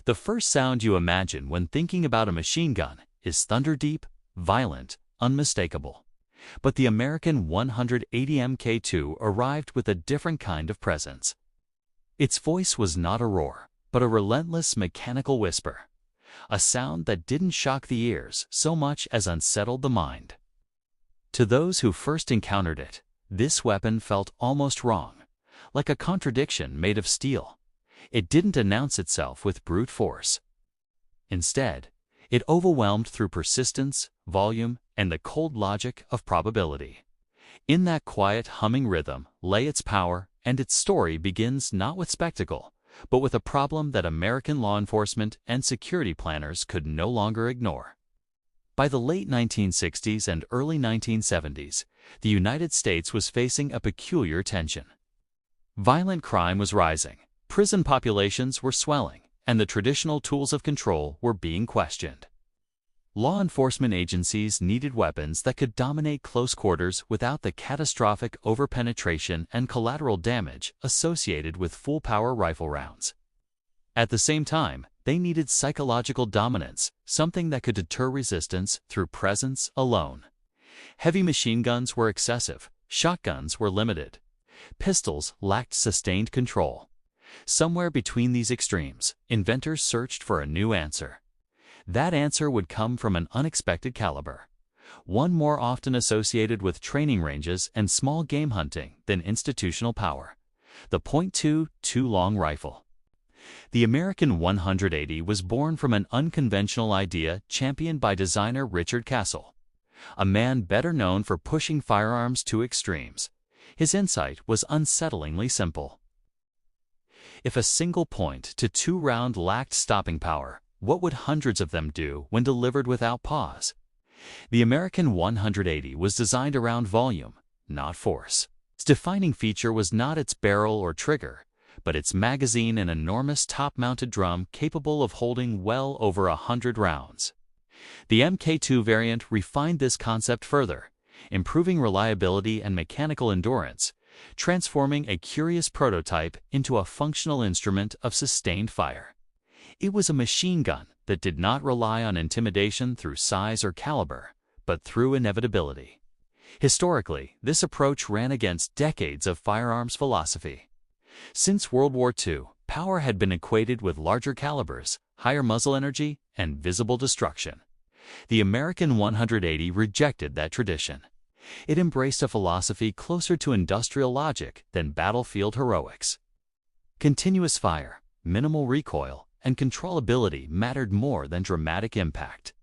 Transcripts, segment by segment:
The first sound you imagine when thinking about a machine gun is thunder-deep, violent, unmistakable. But the American 180 Mk2 arrived with a different kind of presence. Its voice was not a roar, but a relentless mechanical whisper, a sound that didn't shock the ears so much as unsettled the mind. To those who first encountered it, this weapon felt almost wrong, like a contradiction made of steel. It didn't announce itself with brute force. Instead, it overwhelmed through persistence, volume, and the cold logic of probability. In that quiet humming rhythm lay its power, and its story begins not with spectacle, but with a problem that American law enforcement and security planners could no longer ignore. By the late 1960s and early 1970s, the United States was facing a peculiar tension. Violent crime was rising, prison populations were swelling, and the traditional tools of control were being questioned. Law enforcement agencies needed weapons that could dominate close quarters without the catastrophic overpenetration and collateral damage associated with full-power rifle rounds. At the same time, they needed psychological dominance, something that could deter resistance through presence alone. Heavy machine guns were excessive, shotguns were limited, pistols lacked sustained control. Somewhere between these extremes, inventors searched for a new answer. That answer would come from an unexpected caliber, one more often associated with training ranges and small game hunting than institutional power: the .22 long rifle. The American 180 was born from an unconventional idea championed by designer Richard Castle, a man better known for pushing firearms to extremes. His insight was unsettlingly simple. If a single .22 round lacked stopping power, what would hundreds of them do when delivered without pause? The American 180 was designed around volume, not force. Its defining feature was not its barrel or trigger, but its magazine, an enormous top-mounted drum capable of holding well over 100 rounds. The Mk2 variant refined this concept further, improving reliability and mechanical endurance, transforming a curious prototype into a functional instrument of sustained fire. It was a machine gun that did not rely on intimidation through size or caliber, but through inevitability. Historically, this approach ran against decades of firearms philosophy. Since World War II, power had been equated with larger calibers, higher muzzle energy, and visible destruction. The American 180 rejected that tradition. It embraced a philosophy closer to industrial logic than battlefield heroics. Continuous fire, minimal recoil, and controllability mattered more than dramatic impact.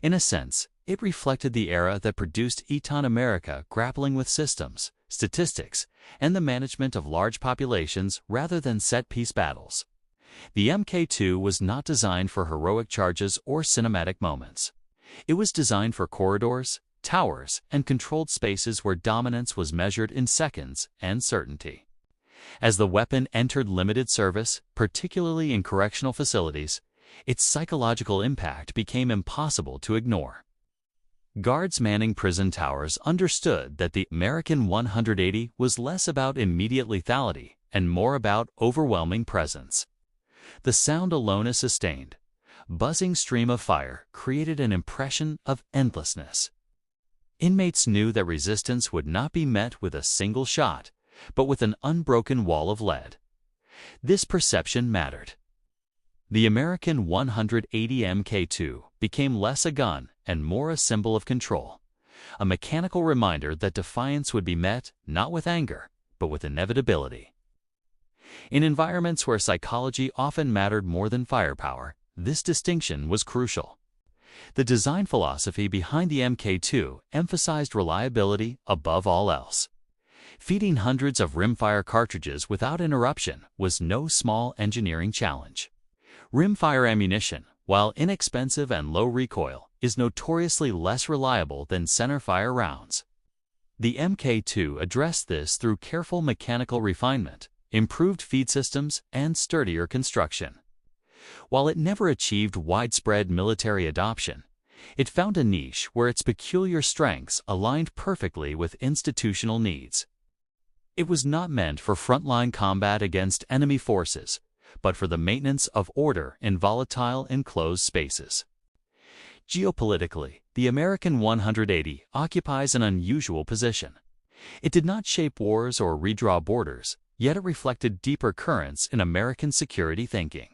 In a sense, it reflected the era that produced Eton America grappling with systems, statistics, and the management of large populations rather than set-piece battles. The Mk2 was not designed for heroic charges or cinematic moments. It was designed for corridors, towers, and controlled spaces where dominance was measured in seconds and certainty. As the weapon entered limited service, particularly in correctional facilities, its psychological impact became impossible to ignore. Guards manning prison towers understood that the American 180 was less about immediate lethality and more about overwhelming presence. The sound alone is sustained. Buzzing stream of fire created an impression of endlessness. Inmates knew that resistance would not be met with a single shot, but with an unbroken wall of lead. This perception mattered. The American 180 Mk2 became less a gun and more a symbol of control, a mechanical reminder that defiance would be met not with anger, but with inevitability. In environments where psychology often mattered more than firepower, this distinction was crucial. The design philosophy behind the Mk2 emphasized reliability above all else. Feeding hundreds of rimfire cartridges without interruption was no small engineering challenge. Rimfire ammunition, while inexpensive and low recoil, is notoriously less reliable than centerfire rounds. The Mk2 addressed this through careful mechanical refinement, improved feed systems, and sturdier construction. While it never achieved widespread military adoption, it found a niche where its peculiar strengths aligned perfectly with institutional needs. It was not meant for frontline combat against enemy forces, but for the maintenance of order in volatile enclosed spaces. Geopolitically, the American 180 occupies an unusual position. It did not shape wars or redraw borders, yet it reflected deeper currents in American security thinking.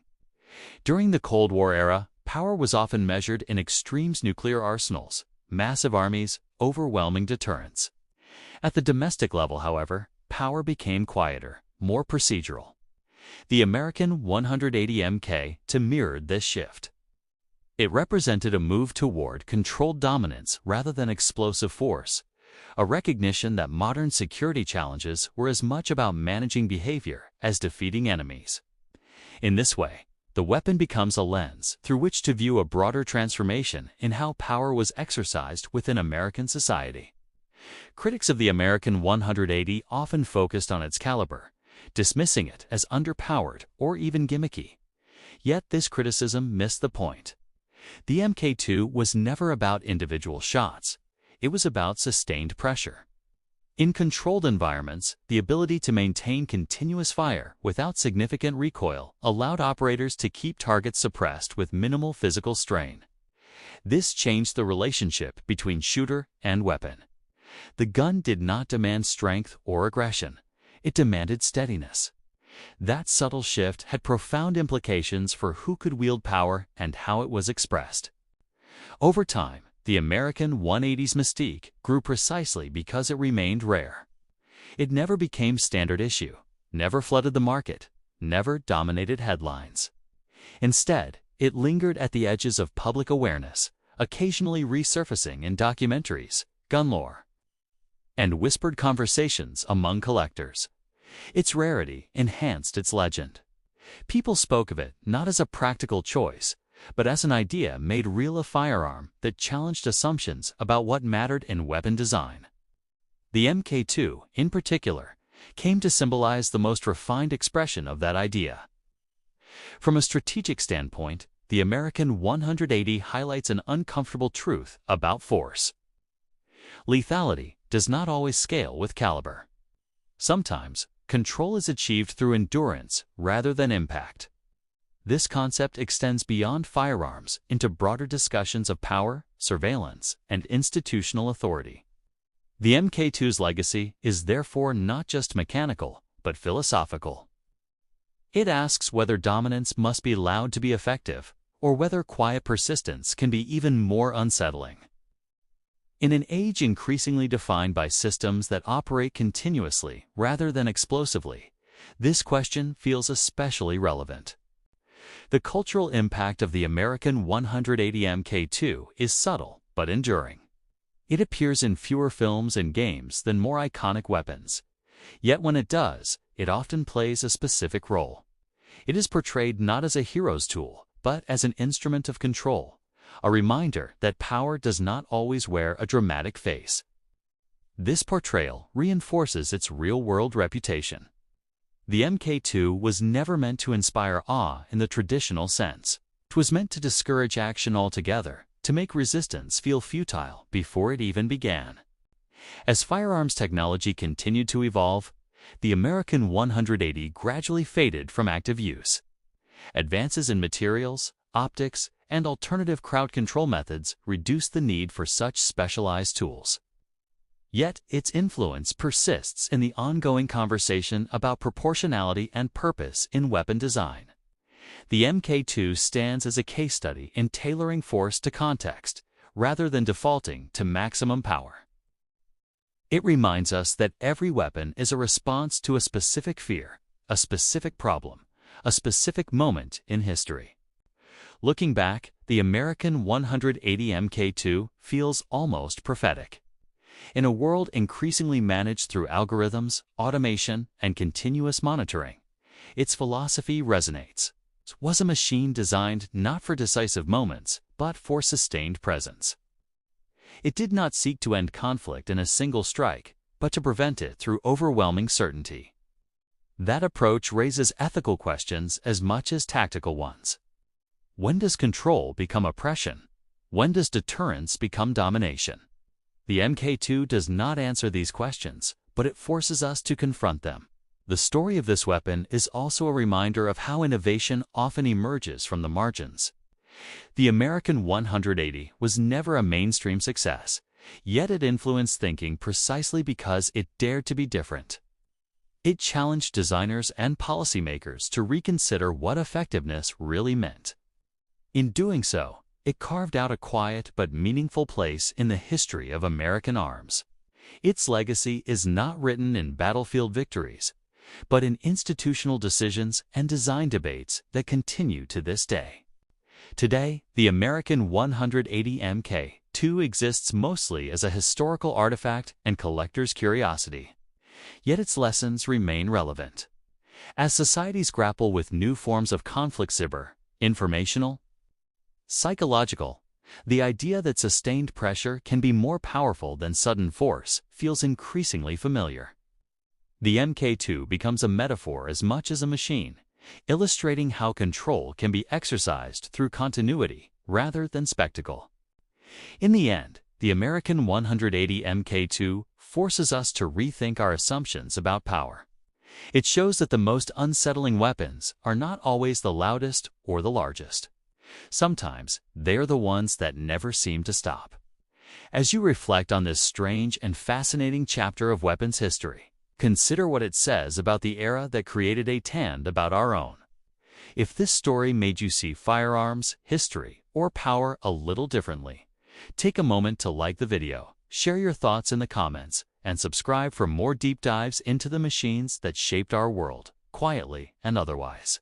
During the Cold War era, power was often measured in extremes: nuclear arsenals, massive armies, overwhelming deterrence. At the domestic level, however, power became quieter, more procedural. The American 180 MK2 mirrored this shift. It represented a move toward controlled dominance rather than explosive force, a recognition that modern security challenges were as much about managing behavior as defeating enemies. In this way, the weapon becomes a lens through which to view a broader transformation in how power was exercised within American society. Critics of the American 180 often focused on its caliber, dismissing it as underpowered or even gimmicky. Yet this criticism missed the point. The MK2 was never about individual shots. It was about sustained pressure. In controlled environments, the ability to maintain continuous fire without significant recoil allowed operators to keep targets suppressed with minimal physical strain. This changed the relationship between shooter and weapon. The gun did not demand strength or aggression. It demanded steadiness. That subtle shift had profound implications for who could wield power and how it was expressed. Over time, the American 180's mystique grew precisely because it remained rare. It never became standard issue, never flooded the market, never dominated headlines. Instead, it lingered at the edges of public awareness, occasionally resurfacing in documentaries, gun lore, and whispered conversations among collectors. Its rarity enhanced its legend. People spoke of it not as a practical choice, but as an idea made real: a firearm that challenged assumptions about what mattered in weapon design. The MK2, in particular, came to symbolize the most refined expression of that idea. From a strategic standpoint, the American 180 highlights an uncomfortable truth about force. Lethality does not always scale with caliber. Sometimes, control is achieved through endurance rather than impact. This concept extends beyond firearms into broader discussions of power, surveillance, and institutional authority. The MK2's legacy is therefore not just mechanical, but philosophical. It asks whether dominance must be loud to be effective, or whether quiet persistence can be even more unsettling. In an age increasingly defined by systems that operate continuously rather than explosively, this question feels especially relevant. The cultural impact of the American 180 MK2 is subtle but enduring. It appears in fewer films and games than more iconic weapons. Yet when it does, it often plays a specific role. It is portrayed not as a hero's tool, but as an instrument of control, a reminder that power does not always wear a dramatic face. This portrayal reinforces its real-world reputation. The MK2 was never meant to inspire awe in the traditional sense. It was meant to discourage action altogether, to make resistance feel futile before it even began. As firearms technology continued to evolve, the American 180 gradually faded from active use. Advances in materials, optics, and alternative crowd control methods reduced the need for such specialized tools. Yet its influence persists in the ongoing conversation about proportionality and purpose in weapon design. The MK2 stands as a case study in tailoring force to context, rather than defaulting to maximum power. It reminds us that every weapon is a response to a specific fear, a specific problem, a specific moment in history. Looking back, the American 180 MK2 feels almost prophetic. In a world increasingly managed through algorithms, automation, and continuous monitoring, its philosophy resonates. It was a machine designed not for decisive moments, but for sustained presence. It did not seek to end conflict in a single strike, but to prevent it through overwhelming certainty. That approach raises ethical questions as much as tactical ones. When does control become oppression? When does deterrence become domination? The MK2 does not answer these questions, but it forces us to confront them. The story of this weapon is also a reminder of how innovation often emerges from the margins. The American 180 was never a mainstream success, yet it influenced thinking precisely because it dared to be different. It challenged designers and policymakers to reconsider what effectiveness really meant. In doing so, it carved out a quiet but meaningful place in the history of American arms. Its legacy is not written in battlefield victories, but in institutional decisions and design debates that continue to this day. Today, the American 180 Mk2 exists mostly as a historical artifact and collector's curiosity. Yet its lessons remain relevant. As societies grapple with new forms of conflict, cyber, informational, psychological, the idea that sustained pressure can be more powerful than sudden force feels increasingly familiar. The Mk2 becomes a metaphor as much as a machine, illustrating how control can be exercised through continuity rather than spectacle. In the end, the American 180 Mk2 forces us to rethink our assumptions about power. It shows that the most unsettling weapons are not always the loudest or the largest. Sometimes they're the ones that never seem to stop. As you reflect on this strange and fascinating chapter of weapons history, consider what it says about the era that created and about our own. If this story made you see firearms, history, or power a little differently, take a moment to like the video, share your thoughts in the comments, and subscribe for more deep dives into the machines that shaped our world, quietly and otherwise.